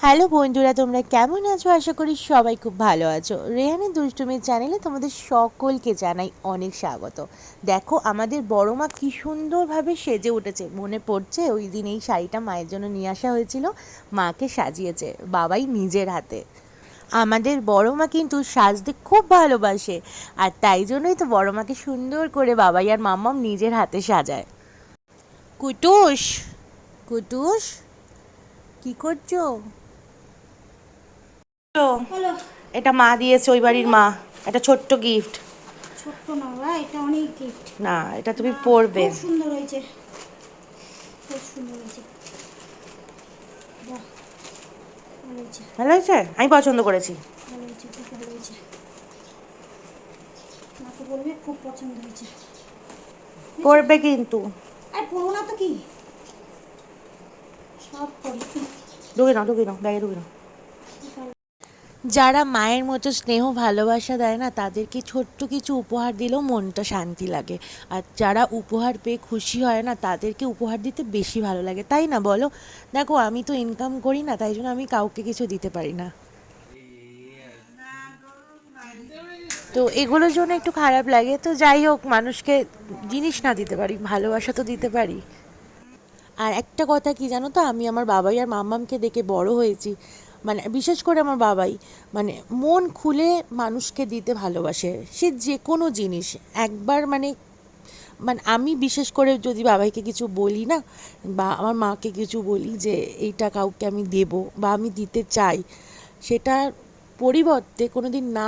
Hello বন্ধুরা, তোমরা কেমন আছো? আশা করি সবাই খুব ভালো আছো। রেহানের দুষ্টুমির চ্যানেলে তোমাদের সকলকে জানাই অনেক স্বাগত। দেখো আমাদের বড় মা কী সুন্দরভাবে সেজে উঠেছে। মনে পড়ছে ওই দিন এই শাড়িটা মায়ের জন্য নিয়ে আসা হয়েছিল, মাকে সাজিয়েছে বাবাই নিজের হাতে। আমাদের বড় মা কিন্তু সাজতে খুব ভালোবাসে, আর তাই জন্যই তো বড় মাকে সুন্দর করে বাবাই আর মাম্মাম নিজের হাতে সাজায়। কুটুস, কুটুস, কি করছো? হ্যালো। এটা মা দিয়েছে, ওই বাড়ির মা। একটা ছোট্ট গিফট। ছোট্ট না বাবা, এটা অনেক গিফট। না, এটা তুমি পরবে। খুব সুন্দর হয়েছে, খুব সুন্দর হয়েছে। বাহ, ভালো হয়েছে, ভালো হয়েছে, আমি পছন্দ করেছি। ভালো হয়েছে, খুব ভালো হয়েছে। মাকে বলবে খুব পছন্দ হয়েছে। পরবে কিন্তু। আর পড়ো না তো কি, সব পড়ি। ঢুকে নাও ব্যাগে ঢুকে নাও। যারা মায়ের মতো স্নেহ ভালোবাসা দেয় না, তাদেরকে ছোট্ট কিছু উপহার দিলেও মনটা শান্তি লাগে। আর যারা উপহার পেয়ে খুশি হয় না, তাদেরকে উপহার দিতে বেশি ভালো লাগে, তাই না বলো? দেখো আমি তো ইনকাম করি না, তাই জন্য আমি কাউকে কিছু দিতে পারি না। তো এগুলোর জন্য একটু খারাপ লাগে। তো যাই হোক, মানুষকে জিনিস না দিতে পারি, ভালোবাসা তো দিতে পারি। আর একটা কথা কি জানো তো, আমি আমার বাবাই আর মাম্মামকে দেখে বড় হয়েছি। মানে বিশেষ করে আমার বাবাই, মানে মন খুলে মানুষকে দিতে ভালোবাসে, সে যে কোনো জিনিস। একবার মানে মানে আমি বিশেষ করে যদি বাবাইকে কিছু বলি না, বা আমার মাকে কিছু বলি যে এইটা কাউকে আমি দেব বা আমি দিতে চাই, সেটার পরিবর্তে কোনো দিন না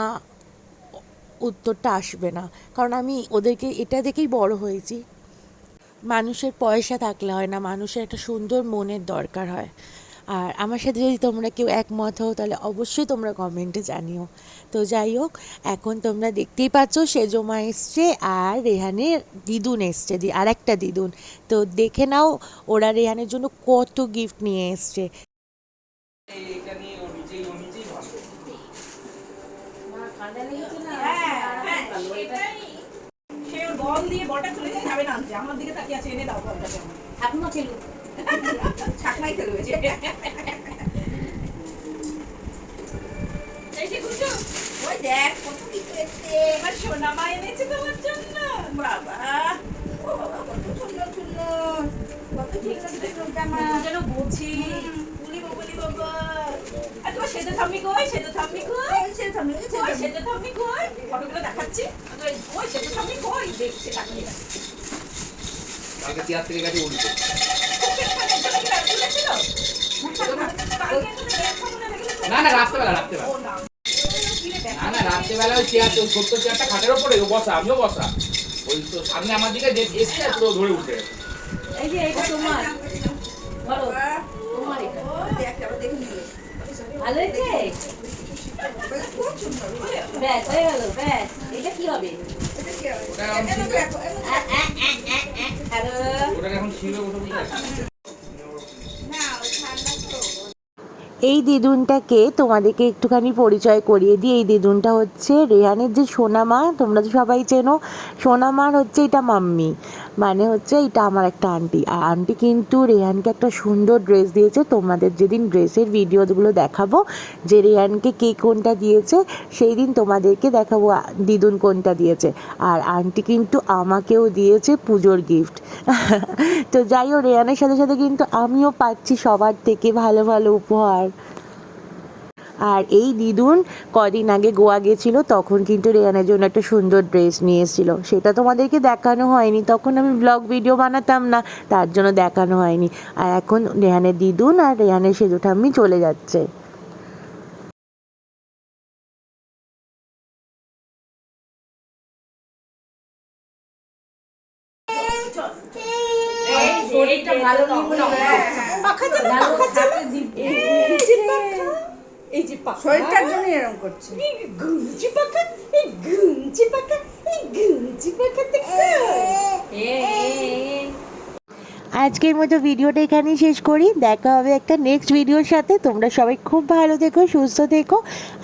উত্তরটা আসবে না। কারণ আমি ওদেরকে এটা দেখেই বড় হয়েছি, মানুষের পয়সা থাকলে হয় না, মানুষের একটা সুন্দর মনের দরকার হয়। আর আমার সাথে যদি তোমরা কেউ একমত হও, তাহলে অবশ্যই তোমরা কমেন্টে জানিও। তো যাই হোক, এখন তোমরা দেখতেই পাচ্ছ সেজমা এসছে আর রেহানের দিদুন এসছে, আর একটা দিদুন। তো দেখে নাও ওরা রেহানের জন্য কত গিফট নিয়ে এসছে। বল দিয়ে বলটা চলে যায়, যাবে না আনতে, আমার দিকে তাকিয়ে আছে, এনে দাও বলটা। এখনো খেলু ছাকনাই খেলবে যে। এই যে গুজু, ওই দেখ কত কিছু এসছে, আমার সোনা মা এনেছে তোমার জন্য। বাবা, ও বাবা, কত সুন্দর সুন্দর, কত সুন্দর সুন্দর জামা যেন বুঝি। বলি বাবা, আর তোমার সেজে থাম্মি কই, সেজে থাম্মি কই, সেজে থাম্মি কই, সেজে থাম্মি কই, ফটোগুলো দেখাচ্ছি। ওই সেজে থাম্মি কই, দেখছে তাকিয়ে। কালকে চেয়ার থেকে গেছে উল্টো। না না, রাত্রেবেলা রাত্রেবেলা ওই চেয়ার, ছোট্ট চেয়ারটা খাটের ওপরে বসা, আমিও বসা। ওই তো সামনে আমার দিকে যে এসছে, পুরো ধরে উঠে গেছে। এই যে এটা তোমার, বলো তোমার এটা ভালো হয়েছে, ব্যাস হয়ে গেল, ব্যাস। এটা কি হবে? ওটাকে এখন ছিঁড়ে বসে বসে এই দিদুনটাকে তোমাদেরকে একটুখানি পরিচয় করিয়ে দিই। এই দিদুনটা হচ্ছে রেহানের যে সোনা মা, তোমরা তো সবাই চেনো। সোনা মার হচ্ছে এটা মাম্মি, মানে হচ্ছে এটা আমার একটা আন্টি। আর আন্টি কিন্তু রেহানকে একটা সুন্দর ড্রেস দিয়েছে। তোমাদের যেদিন ড্রেসের ভিডিওগুলো দেখাবো, যে রেহানকে কে কোনটা দিয়েছে, সেই দিন তোমাদেরকে দেখাবো দিদুন কোনটা দিয়েছে। আর আন্টি কিন্তু আমাকেও দিয়েছে পুজোর গিফট। তো যাই হোক, রেহানের সাথে সাথে কিন্তু আমিও পাচ্ছি সবার থেকে ভালো ভালো উপহার। আর এই দিদুন কদিন আগে গোয়া গেছিলো, তখন কিন্তু রেহানের জন্য একটা সুন্দর ড্রেস নিয়ে এসেছিলো। সেটা তোমাদেরকে দেখানো হয়নি, তখন আমি ব্লগ ভিডিও বানাতাম না, তার জন্য দেখানো হয়নি। আর এখন রেহানের দিদুন আর রেহানের সেজু ঠাম্মি চলে যাচ্ছে। শরীরটা ভালো নেই বলে পাখা চালা, পাখা চালা দিবে। এই যে পাখা, শরীরটার জন্য এরকম করছে। গুঞ্জি পাখা, এই গুঞ্জি পাখা, এই গুঞ্জি পাখা দেখো। আজকের মতো ভিডিওটা এখানেই শেষ করি। দেখা হবে একটা নেক্সট ভিডিওর সাথে। তোমরা সবাই খুব ভালো থেকো, সুস্থ থেকো।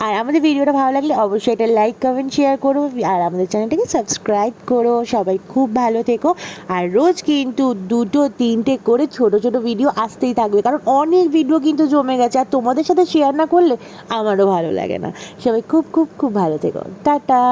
আর আমাদের ভিডিওটা ভালো লাগলে অবশ্যই এটা লাইক কমেন্ট শেয়ার করো, আর আমাদের চ্যানেলটাকে সাবস্ক্রাইব করো। সবাই খুব ভালো থেকো। আর রোজ কিন্তু 2-3টে করে ছোট ছোট ভিডিও আসতেই থাকবে, কারণ অনেক ভিডিও কিন্তু জমে গেছে, আর তোমাদের সাথে শেয়ার না করলে আমারও ভালো লাগে না। সবাই খুব খুব খুব ভালো থেকো। টাটা।